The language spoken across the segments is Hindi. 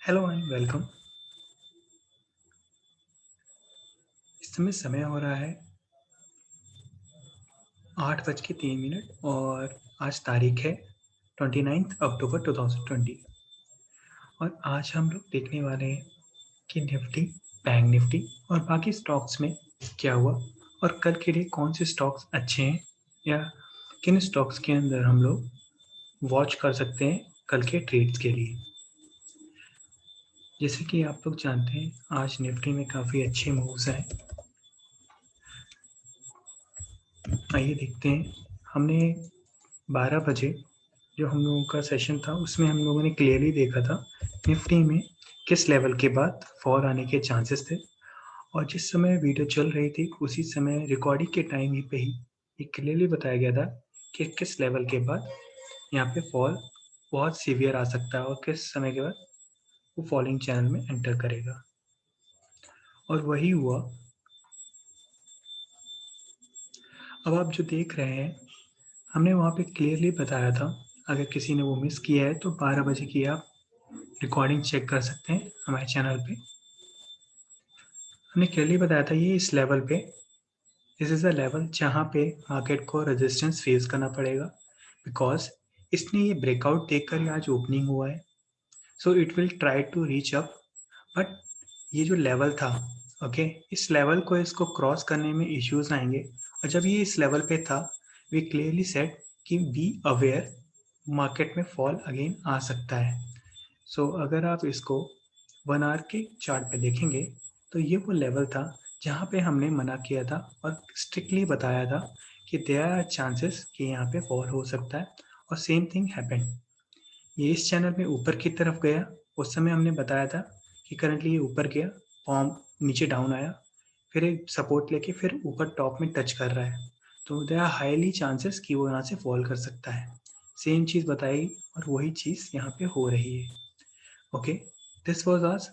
Hello and welcome. इस समय हो रहा है 8:03 और आज तारीख है 29 अक्टूबर 2020। और आज हम लोग देखने वाले हैं कि निफ्टी, बैंक निफ्टी और बाकी स्टॉक्स में क्या हुआ और कल के लिए कौन से स्टॉक्स अच्छे हैं या किन स्टॉक्स के अंदर हम लोग वॉच कर सकते हैं कल के ट्रेड्स के लिए। जैसे कि आप लोग जानते हैं आज निफ्टी में काफ़ी अच्छे मूव्स हैं। आइए देखते हैं। हमने 12 बजे जो हम लोगों का सेशन था उसमें हम लोगों ने क्लियरली देखा था निफ्टी में किस लेवल के बाद फॉल आने के चांसेस थे। और जिस समय वीडियो चल रही थी उसी समय रिकॉर्डिंग के टाइम ही पे ही ये क्लियरली बताया गया था कि किस लेवल के बाद यहाँ पे फॉल बहुत सीवियर आ सकता है और किस समय के बाद वो फॉलिंग चैनल में एंटर करेगा। और वही हुआ। अब आप जो देख रहे हैं हमने वहाँ पे क्लियरली बताया था, अगर किसी ने वो मिस किया है तो 12 बजे की आप रिकॉर्डिंग चेक कर सकते हैं हमारे चैनल पे। हमने क्लियरली बताया था ये इस लेवल पे, दिस इज़ द लेवल जहाँ पे मार्केट को रेजिस्टेंस फेस करना पड़ेगा, बिकॉज इसने ये ब्रेकआउट देखकर ही आज ओपनिंग हुआ है। So it will try to reach up, but ये जो लेवल था, ओके, इस लेवल को इसको क्रॉस करने में इश्यूज आएंगे। और जब ये इस लेवल पे था वी क्लियरली सेड कि बी अवेयर, मार्केट में फॉल अगेन आ सकता है। सो अगर आप इसको 1 आवर के चार्ट पे देखेंगे तो ये वो लेवल था जहाँ पे हमने मना किया था और स्ट्रिक्टली बताया था कि देयर आर चांसेस कि यहाँ पे फॉल हो सकता है। और सेम थिंग हैपेंड। ये इस चैनल में ऊपर की तरफ गया, उस समय हमने बताया था कि करंटली ये ऊपर गया, फॉर्म नीचे डाउन आया, फिर एक सपोर्ट लेके फिर ऊपर टॉप में टच कर रहा है। तो देयर आर हाईली चांसेस कि वो यहाँ से फॉल कर सकता है। सेम चीज़ बताई और वही चीज़ यहाँ पे हो रही है। ओके, दिस वाज आज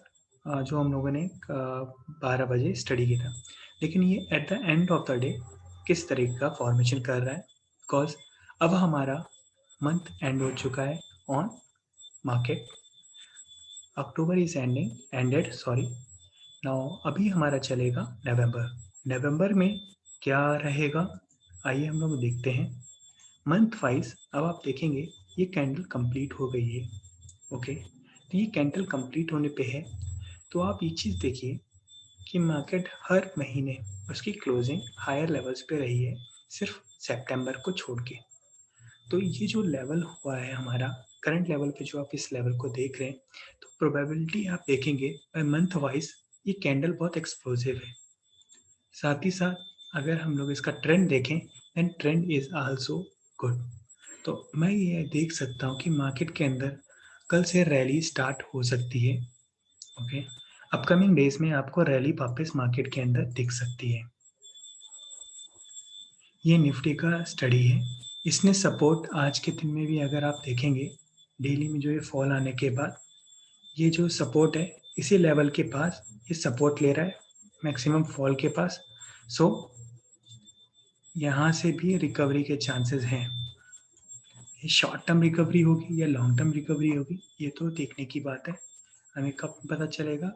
जो हम लोगों ने 12 बजे स्टडी किया था। लेकिन ये at the end of the day किस तरीके का फॉर्मेशन कर रहा है, बिकॉज अब हमारा मंथ एंड हो चुका है on market. October is ended sorry. Now अभी हमारा चलेगा नवंबर। नवंबर में क्या रहेगा, आइए हम लोग देखते हैं मंथ वाइज। अब आप देखेंगे ये कैंडल कंप्लीट हो गई है। ओके, तो ये कैंडल कंप्लीट होने पे है तो आप ये चीज़ देखिए कि मार्केट हर महीने उसकी क्लोजिंग हायर लेवल्स पे रही है, सिर्फ सितंबर को छोड़ के। तो ये जो लेवल हुआ है हमारा करंट लेवल पे, जो आप इस लेवल को देख रहे हैं, तो प्रोबेबिलिटी आप देखेंगे बाय मंथ वाइज ये कैंडल बहुत एक्सप्लोसिव है। साथ ही साथ अगर हम लोग इसका ट्रेंड देखें then trend is also good. तो मैं ये देख सकता हूँ कि मार्केट के अंदर कल से रैली स्टार्ट हो सकती है। ओके, अपकमिंग डेज में आपको रैली वापस मार्केट के अंदर दिख सकती है। ये निफ्टी का स्टडी है। इसने सपोर्ट आज के दिन में भी अगर आप देखेंगे डेली में जो ये फॉल आने के बाद ये जो सपोर्ट है इसी लेवल के पास ये सपोर्ट ले रहा है, मैक्सिमम फॉल के पास। सो यहाँ से भी रिकवरी के चांसेस हैं। ये शॉर्ट टर्म रिकवरी होगी या लॉन्ग टर्म रिकवरी होगी ये तो देखने की बात है। हमें कब पता चलेगा,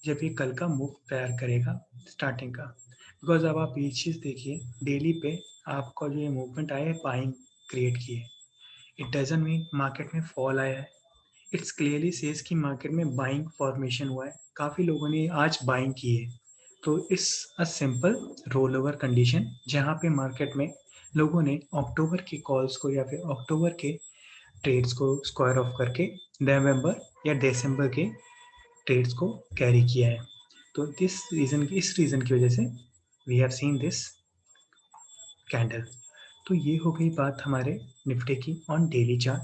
जब ये कल का मूव तैयार करेगा स्टार्टिंग का। बिकॉज अब आप ये चीज़ देखिए डेली पे आपका जो ये मूवमेंट आया है बाइंग क्रिएट की है। इट डजंट मीन मार्केट में फॉल आया है, इट्स क्लियरली सेज कि मार्केट में बाइंग फॉर्मेशन हुआ है, काफ़ी लोगों ने आज बाइंग की है। तो इस a simple roll over condition जहाँ पे मार्केट में लोगों ने अक्टूबर के कॉल्स को या फिर अक्टूबर के ट्रेड्स को स्क्वायर ऑफ करके नवंबर या दिसंबर के ट्रेड्स को कैरी किया है। तो इस रीज़न की वजह से we have seen this candle. तो ये हो गई बात हमारे निफ्टी की ऑन डेली चार्ट।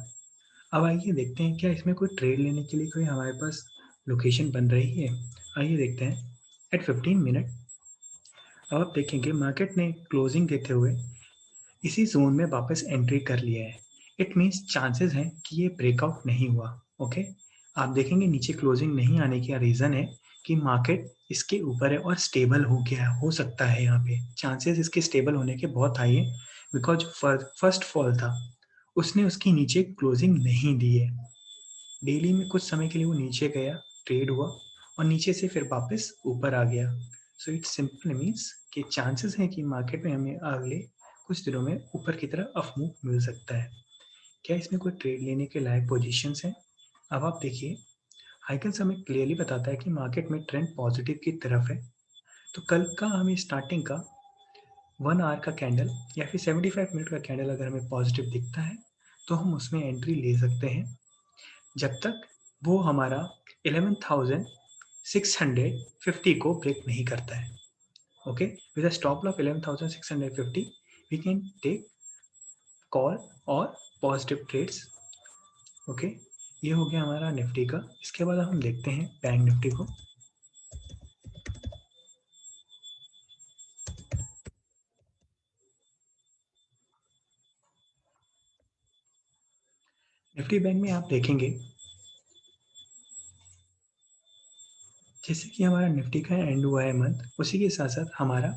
अब आइए देखते हैं क्या इसमें कोई ट्रेड लेने के लिए कोई हमारे पास लोकेशन बन रही है। आइए देखते हैं एट 15 मिनट। अब आप देखेंगे मार्केट ने क्लोजिंग देते हुए इसी जोन में वापस एंट्री कर लिया है। इट मीन्स चांसेस हैं कि ये ब्रेकआउट नहीं हुआ। ओके, आप देखेंगे नीचे क्लोजिंग नहीं आने का रीज़न है कि मार्केट इसके ऊपर है और स्टेबल हो गया हो सकता है। यहाँ पे चांसेस इसके स्टेबल होने के बहुत हाई है, बिकॉज फर्स्ट फॉल था उसने उसकी नीचे क्लोजिंग नहीं दी है। डेली में कुछ समय के लिए वो नीचे गया, ट्रेड हुआ और नीचे से फिर वापस ऊपर आ गया। सो इट सिंपल मीन्स कि चांसेस हैं कि मार्केट में हमें अगले कुछ दिनों में ऊपर की तरफ अप मूव मिल सकता है। क्या इसमें कोई ट्रेड लेने के लायक पोजीशंस हैं? अब आप देखिए, आइकन्स हमें क्लियरली बताता है कि मार्केट में ट्रेंड पॉजिटिव की तरफ है। तो कल का हमें स्टार्टिंग का 1 आवर का कैंडल या फिर 75 मिनट का कैंडल अगर हमें पॉजिटिव दिखता है तो हम उसमें एंट्री ले सकते हैं, जब तक वो हमारा 11,650 को ब्रेक नहीं करता है। Okay, with a stop loss 11,650 we can take call और पॉजिटिव ट्रेड्स। ओके, ये हो गया हमारा निफ्टी का। इसके बाद हम देखते हैं बैंक निफ्टी को। निफ्टी बैंक में आप देखेंगे जैसे कि हमारा निफ्टी का एंड हुआ है मंथ, उसी के साथ साथ हमारा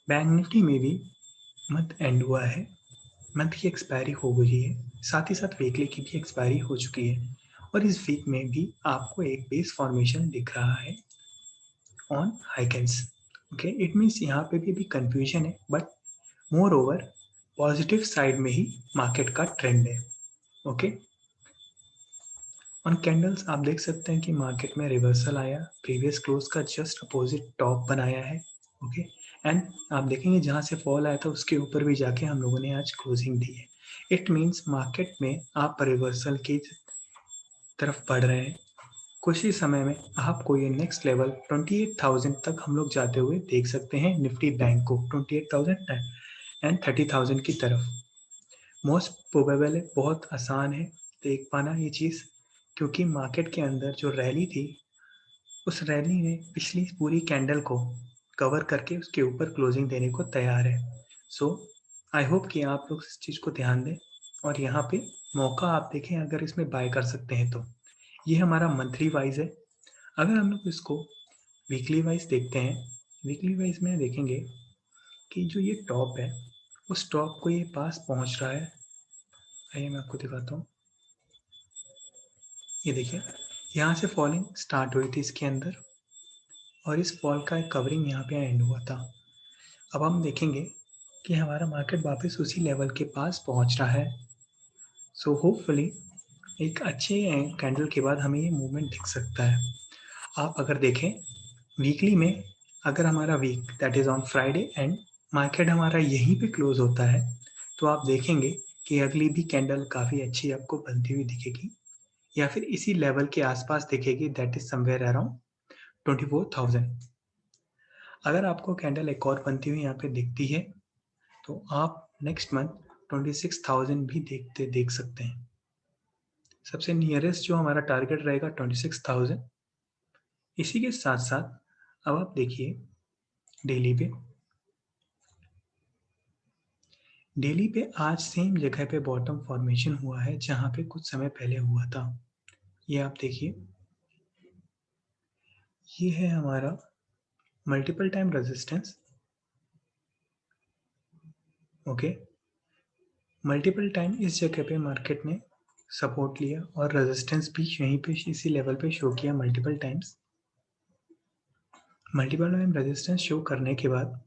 बैंक निफ्टी में भी मंथ एंड हुआ है। मंथ की एक्सपायरी हो गई है, साथ ही साथ वीकली की भी एक्सपायरी हो चुकी है और इस वीक में भी आपको एक बेस फॉर्मेशन दिख रहा है ऑन हाइकेंस। ओके, इट मीन्स यहाँ पे भी कंफ्यूजन है, but more over positive side में ही मार्केट का ट्रेंड है। ओके, ऑन कैंडल्स आप देख सकते हैं कि मार्केट में रिवर्सल आया, प्रीवियस क्लोज का जस्ट अपोजिट टॉप बनाया है। ओके, एंड आप देखेंगे जहाँ से फॉल आया था उसके ऊपर भी जाके हम लोगों ने आज क्लोजिंग दी है। इट मीन्स मार्केट में आप रिवर्सल की तरफ बढ़ रहे हैं। कुछ ही समय में आपको ये नेक्स्ट लेवल 28,000 तक हम लोग जाते हुए देख सकते हैं निफ्टी बैंक को, 28,000 एंड 30,000 की तरफ। मोस्ट प्रोबेबल है, बहुत आसान है देख पाना ये चीज़, क्योंकि मार्केट के अंदर जो रैली थी उस रैली ने पिछली पूरी कैंडल को कवर करके उसके ऊपर क्लोजिंग देने को तैयार है। सो आई होप कि आप लोग इस चीज़ को ध्यान दें और यहाँ पे मौका आप देखें अगर इसमें बाय कर सकते हैं तो। ये हमारा मंथली वाइज है। अगर हम लोग इसको वीकली वाइज देखते हैं, वीकली वाइज में देखेंगे कि जो ये टॉप है उस टॉप को ये पास पहुंच रहा है। आइए मैं आपको दिखाता हूँ। ये देखिए, यहाँ से फॉलिंग स्टार्ट हुई थी इसके अंदर और इस फॉल का एक कवरिंग यहाँ पे एंड हुआ था। अब हम देखेंगे कि हमारा मार्केट वापस उसी लेवल के पास पहुंच रहा है। सो होपफुली एक अच्छे कैंडल के बाद हमें ये मूवमेंट दिख सकता है। आप अगर देखें वीकली में, अगर हमारा week that is on Friday and market हमारा यहीं पे क्लोज होता है, तो आप देखेंगे कि अगली भी कैंडल काफ़ी अच्छी आपको बनती हुई दिखेगी या फिर इसी लेवल के आसपास दिखेगी, दैट इज समवेयर अराउंड 24,000। अगर आपको कैंडल एक और बनती हुई यहाँ पे दिखती है तो आप नेक्स्ट मंथ 26,000 भी देख सकते हैं। सबसे नियरेस्ट जो हमारा टारगेट रहेगा 26,000। इसी के साथ साथ अब आप देखिए डेली पे, डेली पे आज सेम जगह पे बॉटम फॉर्मेशन हुआ है जहां पे कुछ समय पहले हुआ था। ये आप देखिए, ये है हमारा multiple time resistance. Okay, multiple time इस जगह पे मार्केट ने सपोर्ट लिया और रेजिस्टेंस भी यहीं पे इसी लेवल पे शो किया multiple times. Multiple time resistance show करने के बाद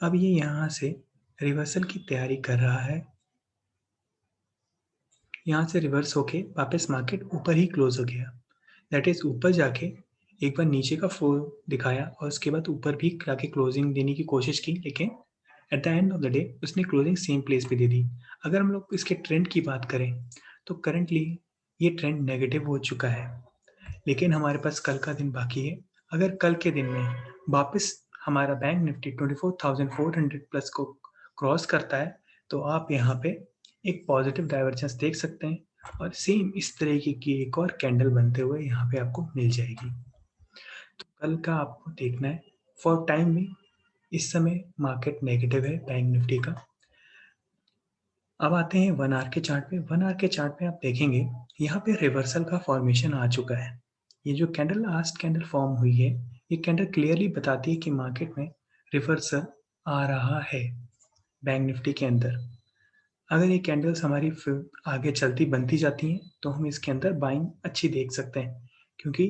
अब ये यहाँ से रिवर्सल की तैयारी कर रहा है। यहाँ से रिवर्स होके वापस मार्केट ऊपर ही क्लोज हो गया, दैट इज ऊपर जाके एक बार नीचे का फ्लो दिखाया और उसके बाद ऊपर भी जाके क्लोजिंग देने की कोशिश की, लेकिन at the end of the day उसने क्लोजिंग सेम प्लेस पे दे दी। अगर हम लोग इसके ट्रेंड की बात करें तो करंटली ये ट्रेंड नेगेटिव हो चुका है, लेकिन हमारे पास कल का दिन बाकी है। अगर कल के दिन में वापस हमारा बैंक निफ्टी 24,400 प्लस को क्रॉस करता है तो आप यहाँ पे एक पॉजिटिव डाइवर्जेंस देख सकते हैं और सेम इस तरीके की एक और कैंडल बनते हुए यहाँ पे आपको मिल जाएगी। तो कल का आपको देखना है। फॉर टाइम में इस समय मार्केट नेगेटिव है बैंक निफ्टी का। अब आते हैं 1 आवर के चार्ट पे। 1 आवर के चार्ट पे आप देखेंगे यहाँ पे रिवर्सल का फॉर्मेशन आ चुका है। ये जो कैंडल लास्ट कैंडल फॉर्म हुई है, ये कैंडल क्लियरली बताती है कि मार्केट में रिवर्सल आ रहा है बैंक निफ्टी के अंदर। अगर ये कैंडल्स हमारी आगे चलती बनती जाती हैं तो हम इसके अंदर बाइंग अच्छी देख सकते हैं। क्योंकि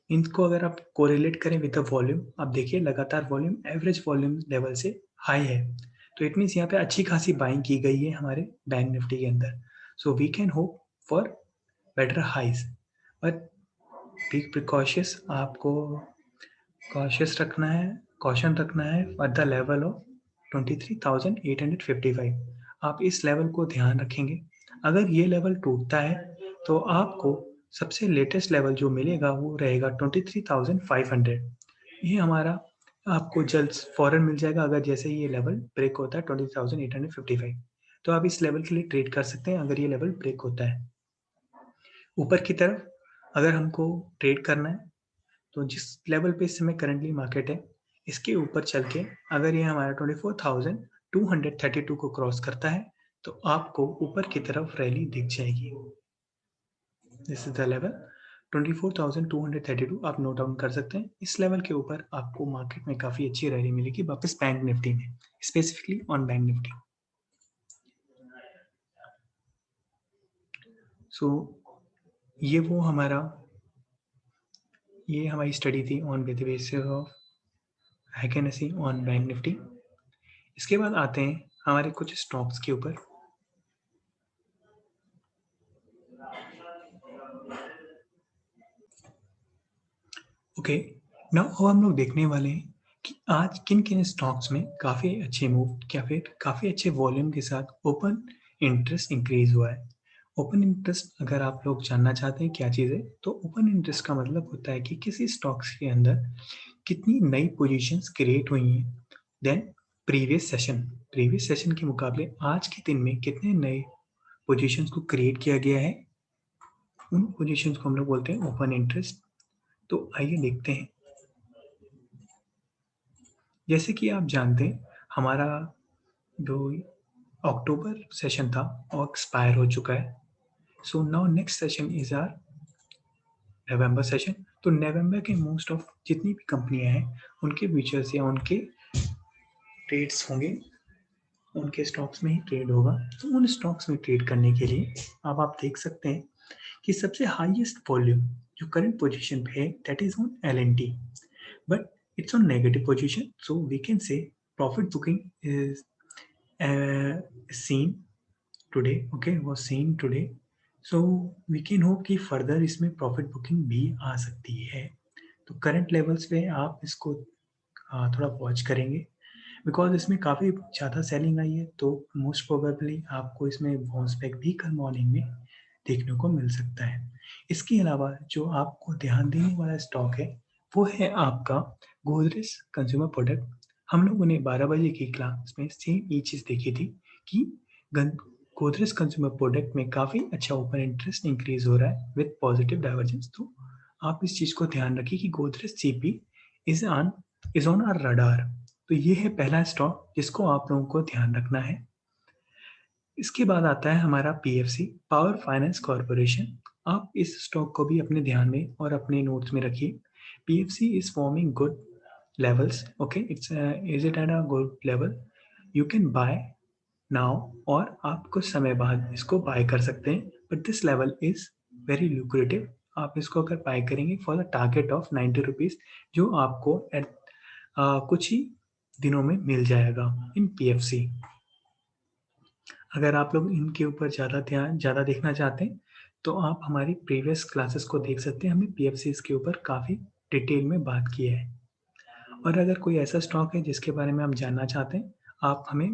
इनको अगर आप कोरिलेट करें विद द वॉल्यूम, आप देखिए लगातार वॉल्यूम एवरेज वॉल्यूम लेवल से हाई है, तो इट मीन्स यहाँ पे अच्छी खासी बाइंग की गई है हमारे बैंक निफ्टी के अंदर। So we can hope for better highs, but be precautious, आपको कॉशियस रखना है, कॉशन रखना है एट द लेवल ऑफ 23,855। आप इस लेवल को ध्यान रखेंगे। अगर ये लेवल टूटता है तो आपको सबसे लेटेस्ट लेवल जो मिलेगा वो रहेगा 23,500। ये हमारा आपको जल्द फ़ौरन मिल जाएगा अगर जैसे ही ये लेवल ब्रेक होता है 20,855। तो आप इस लेवल के लिए ट्रेड कर सकते हैं अगर ये लेवल ब्रेक होता है। ऊपर की तरफ अगर हमको ट्रेड करना है तो जिस लेवल पे इस समय करंटली मार्केट है, इसके ऊपर चल के अगर ये हमारा 24,232 को क्रॉस करता है तो आपको ऊपर की तरफ रैली दिख जाएगी। दिस इज द लेवल 24,232, आप नोट डाउन कर सकते हैं। इस लेवल के ऊपर आपको मार्केट में काफ़ी अच्छी रैली मिलेगी वापस बैंक निफ्टी में, specifically on bank Nifty. So ये हमारी स्टडी थी on with basis of Heikin Ashi on bank Nifty. इसके बाद आते हैं हमारे कुछ स्टॉक्स के ऊपर। ओके, नाउ अब हम लोग देखने वाले हैं कि आज किन किन स्टॉक्स में काफ़ी अच्छे मूव या फिर काफ़ी अच्छे वॉल्यूम के साथ ओपन इंटरेस्ट इंक्रीज हुआ है। ओपन इंटरेस्ट अगर आप लोग जानना चाहते हैं क्या चीज़ है, तो ओपन इंटरेस्ट का मतलब होता है कि किसी स्टॉक्स के अंदर कितनी नई पोजीशंस क्रिएट हुई हैं देन प्रीवियस सेशन के मुकाबले आज के दिन में कितने नए पोजीशंस को क्रिएट किया गया है, उन पोजीशंस को हम लोग बोलते हैं ओपन इंटरेस्ट। तो आइए देखते हैं। जैसे कि आप जानते हैं हमारा जो अक्टूबर सेशन था वो एक्सपायर हो चुका है। So now next session is our November session. तो नवंबर के मोस्ट ऑफ जितनी भी कंपनियां हैं उनके फीचर्स या उनके ट्रेड्स होंगे, उनके स्टॉक्स में ही ट्रेड होगा। तो उन स्टॉक्स में ट्रेड करने के लिए अब आप देख सकते हैं कि सबसे हाईएस्ट वॉल्यूम जो करंट पोजीशन पे है that is on LNT, but it's on negative position, so we can say profit booking is seen today, okay, was seen today, so we can hope कि further इसमें profit booking भी आ सकती है। तो करंट लेवल्स पे आप इसको थोड़ा वॉच करेंगे बिकॉज इसमें काफ़ी ज़्यादा सेलिंग आई है, तो मोस्ट प्रोबेबली आपको इसमें बाउंस बैक भी कल मॉर्निंग में देखने को मिल सकता है। इसके अलावा जो आपको ध्यान देने वाला स्टॉक है वो है आपका गोदरेज कंज्यूमर प्रोडक्ट। हम लोगों ने 12 बजे की क्लास में सेम ये चीज़ देखी थी कि गोदरेज कंज्यूमर प्रोडक्ट में काफ़ी अच्छा ओपन इंटरेस्ट इंक्रीज हो रहा है विद पॉजिटिव डाइवर्जेंस। तो आप इस चीज़ को ध्यान रखिए कि Godrej CP is on our radar. तो ये है पहला स्टॉक जिसको आप लोगों को ध्यान रखना है। इसके बाद आता है हमारा PFC, पावर फाइनेंस कॉरपोरेशन। आप इस स्टॉक को भी अपने ध्यान में और अपने नोट्स में रखिए। PFC is forming good levels, okay, it's is it at a good level, you can buy now, और आप कुछ समय बाद इसको बाय कर सकते हैं, but this level is very lucrative. आप इसको अगर बाय करेंगे for the target of 90 rupees जो आपको एट कुछ ही दिनों में मिल जाएगा इन PFC। अगर आप लोग इनके ऊपर ज़्यादा देखना चाहते हैं तो आप हमारी प्रीवियस क्लासेस को देख सकते हैं। हमने PFCs के ऊपर काफ़ी डिटेल में बात की है। और अगर कोई ऐसा स्टॉक है जिसके बारे में आप जानना चाहते हैं, आप हमें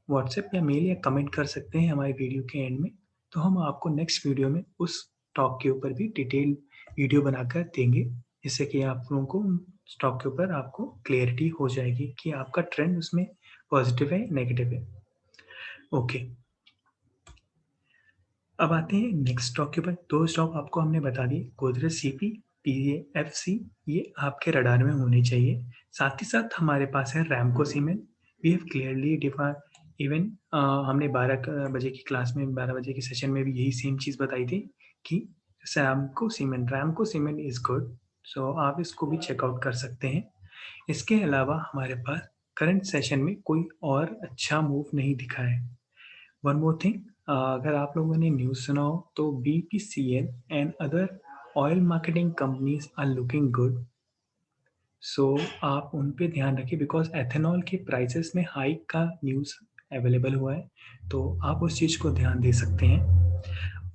व्हाट्सएप या मेल या कमेंट कर सकते हैं हमारे वीडियो के एंड में। तो हम आपको नेक्स्ट वीडियो में उस स्टॉक के ऊपर भी डिटेल वीडियो बनाकर देंगे, जिससे कि आप लोगों को स्टॉक के ऊपर आपको क्लियरिटी हो जाएगी कि आपका ट्रेंड उसमें पॉजिटिव है नेगेटिव है। ओके, अब आते हैं नेक्स्ट स्टॉक के ऊपर। दो स्टॉक आपको हमने बता दिए, गोदरेज CP, PFC, ये आपके रडार में होने चाहिए। साथ ही साथ हमारे पास है Ramco cement. We have clearly define, even हमने 12 बजे की क्लास में, 12 बजे के सेशन में भी यही सेम चीज़ बताई थी कि Ramco cement is good, so आप इसको भी चेकआउट कर सकते हैं। इसके अलावा हमारे पास करंट सेशन में कोई और अच्छा मूव नहीं दिखा है। वन मोर थिंग, अगर आप लोगों ने न्यूज़ सुना हो तो BPCL and other oil marketing companies are looking good, so आप उन पे ध्यान रखिए बिकॉज एथेनॉल के प्राइसेस में हाइक का न्यूज़ अवेलेबल हुआ है, तो आप उस चीज़ को ध्यान दे सकते हैं।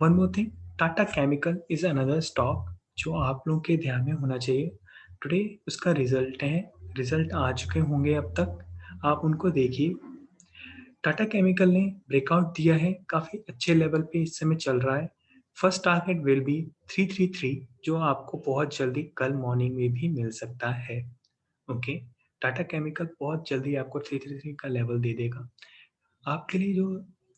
One more thing, Tata chemical is another stock जो आप लोगों के ध्यान में होना चाहिए। टुडे उसका रिजल्ट है, रिजल्ट आ चुके होंगे अब तक, आप उनको देखिए। टाटा केमिकल ने ब्रेकआउट दिया है, काफ़ी अच्छे लेवल पे इस समय चल रहा है। फर्स्ट टारगेट विल बी 333, जो आपको बहुत जल्दी कल मॉर्निंग में भी मिल सकता है। ओके, टाटा केमिकल बहुत जल्दी आपको 333 का लेवल दे देगा। आपके लिए जो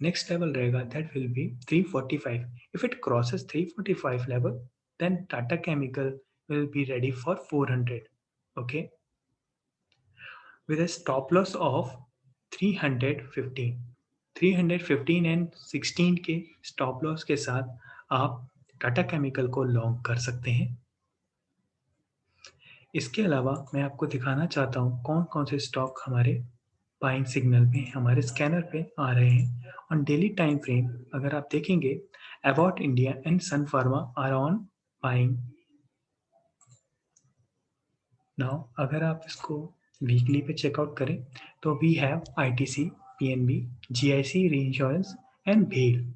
नेक्स्ट लेवल रहेगा that will be 345। If it crosses 345 level, then Tata chemical will be ready for 400. Okay, with a stop loss of 315, 315 and 16 के स्टॉप लॉस के साथ आप टाटा केमिकल को लॉन्ग कर सकते हैं। इसके अलावा मैं आपको दिखाना चाहता हूँ कौन कौन से स्टॉक हमारे बाइंग सिग्नल पे हमारे स्कैनर पे आ रहे हैं ऑन डेली टाइम फ्रेम। अगर आप देखेंगे, about India and Sun Pharma are on buying now. अगर आप इसको वीकली पे चेकआउट करें तो we have ITC, PNB, GIC re insurance and भेल,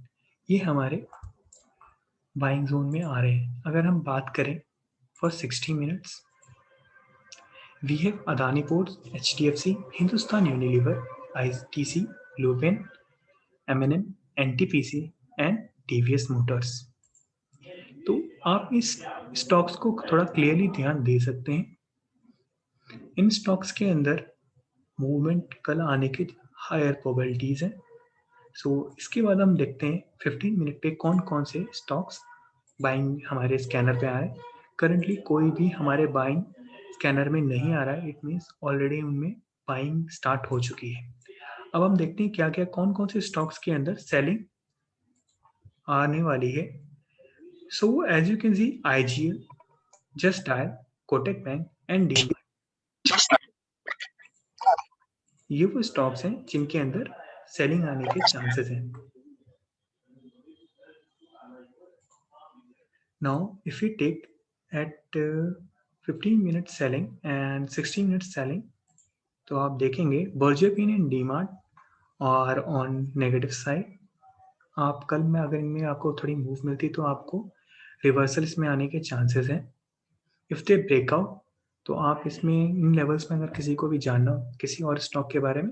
ये हमारे बाइंग जोन में आ रहे हैं। अगर हम बात करें for 60 minutes, we have Adani ports, HDFC, Hindustan Unilever, ITC, Lupin, M N M, NTPC and TVS motors. तो आप इस स्टॉक्स को थोड़ा क्लियरली ध्यान दे सकते हैं। इन स्टॉक्स के अंदर मूवमेंट कल आने की हायर प्रोबेबिलिटीज़ हैं। सो इसके बाद हम देखते हैं 15 मिनट पे कौन कौन से स्टॉक्स बाइंग हमारे स्कैनर पे आ रहे हैं। करंटली कोई भी हमारे बाइंग स्कैनर में नहीं आ रहा है, इट मीन्स ऑलरेडी उनमें बाइंग स्टार्ट हो चुकी है। अब हम देखते हैं क्या क्या कौन कौन से स्टॉक्स के अंदर सेलिंग आने वाली है। So as you can see, IGL, just dial, Kotak bank and DMart, ये वो स्टॉक्स हैं जिनके अंदर सेलिंग आने के चांसेस हैं। Now, if we take at 15 minutes selling and 60 minutes selling, तो आप देखेंगे बर्जरपीन एंड डीमार्ट और ऑन नेगेटिव साइड। आप कल में अगर इनमें आपको थोड़ी मूव मिलती तो आपको रिवर्सल्स में आने के चांसेस हैं। इफ दे ब्रेकआउट, तो आप इसमें इन लेवल्स में अगर किसी को भी जानना हो किसी और स्टॉक के बारे में,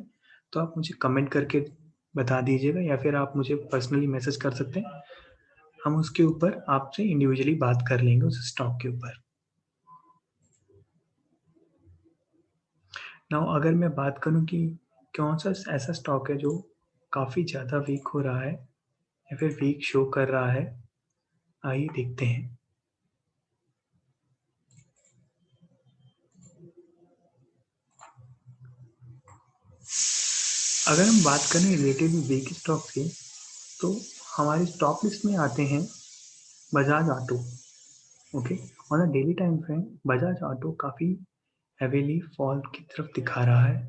तो आप मुझे कमेंट करके बता दीजिएगा या फिर आप मुझे पर्सनली मैसेज कर सकते हैं। हम उसके ऊपर आपसे इंडिविजुअली बात कर लेंगे उस स्टॉक के ऊपर। नाउ अगर मैं बात करूं कि कौन सा ऐसा स्टॉक है जो काफ़ी ज़्यादा वीक हो रहा है या फिर वीक शो कर रहा है, आइए देखते हैं। अगर हम बात करें रिलेटिवली वीक स्टॉक्स की, तो हमारी स्टॉक लिस्ट में आते हैं Bajaj auto. Okay, on a daily time frame Bajaj auto काफ़ी हैवीली फॉल की तरफ दिखा रहा है,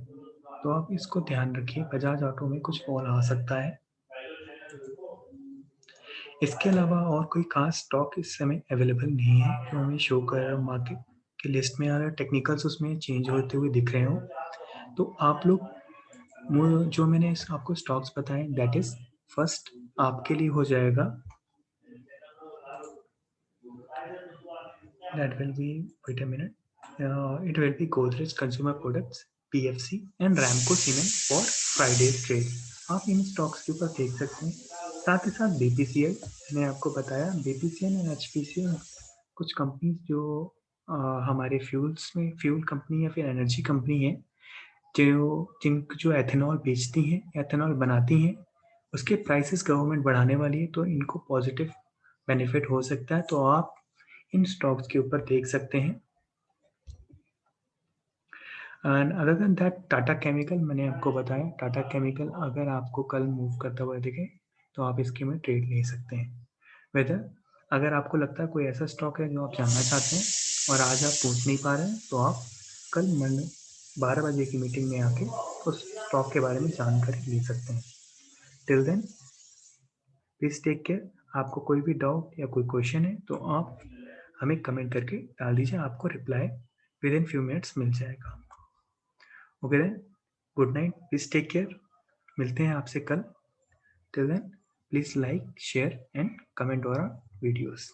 तो आप इसको ध्यान रखिए, बजाज ऑटो में कुछ फॉल आ सकता है। इसके अलावा और कोई खास स्टॉक इस समय अवेलेबल नहीं है जो हमें शो कर रहा है मार्केट की लिस्ट में आ रहा है, टेक्निकल्स उसमें चेंज होते हुए दिख रहे हो। तो आप लोग वो जो मैंने आपको स्टॉक्स बताए दैट इज फर्स्ट आपके लिए हो जाएगा, that will be, wait a minute, it will be Godrej consumer products, PFC and Ramco cement for Friday trade. आप इन स्टॉक्स के ऊपर देख सकते हैं। साथ ही साथ बीपीसीएल, मैंने आपको बताया बीपीसीएल एंड एचपीसीएल कुछ कंपनी जो हमारे फ्यूल्स में फ्यूल कंपनी या फिर एनर्जी कंपनी है जो एथेनॉल बेचती हैं, एथेनॉल बनाती हैं, उसके प्राइसेस गवर्नमेंट बढ़ाने वाली है, तो इनको पॉजिटिव बेनिफिट हो सकता है, तो आप इन स्टॉक्स के ऊपर देख सकते हैं। And other than that Tata chemical, मैंने आपको बताया टाटा केमिकल अगर आपको कल मूव करता हुआ दिखे तो आप इसके में ट्रेड ले सकते हैं। वेदर अगर आपको लगता है कोई ऐसा स्टॉक है जो आप जानना चाहते हैं और आज आप पूछ नहीं पा रहे हैं, तो आप कल मन 12 बजे की मीटिंग में आके उस स्टॉक के बारे में जानकारी ले सकते हैं। Till then please take care. आपको कोई भी डाउट या कोई क्वेश्चन है तो आप हमें कमेंट करके डाल दीजिए, आपको reply within few minutes मिल जाएगा। Okay then, good night, please take care, मिलते हैं आपसे कल। Till then please like, share and comment our videos.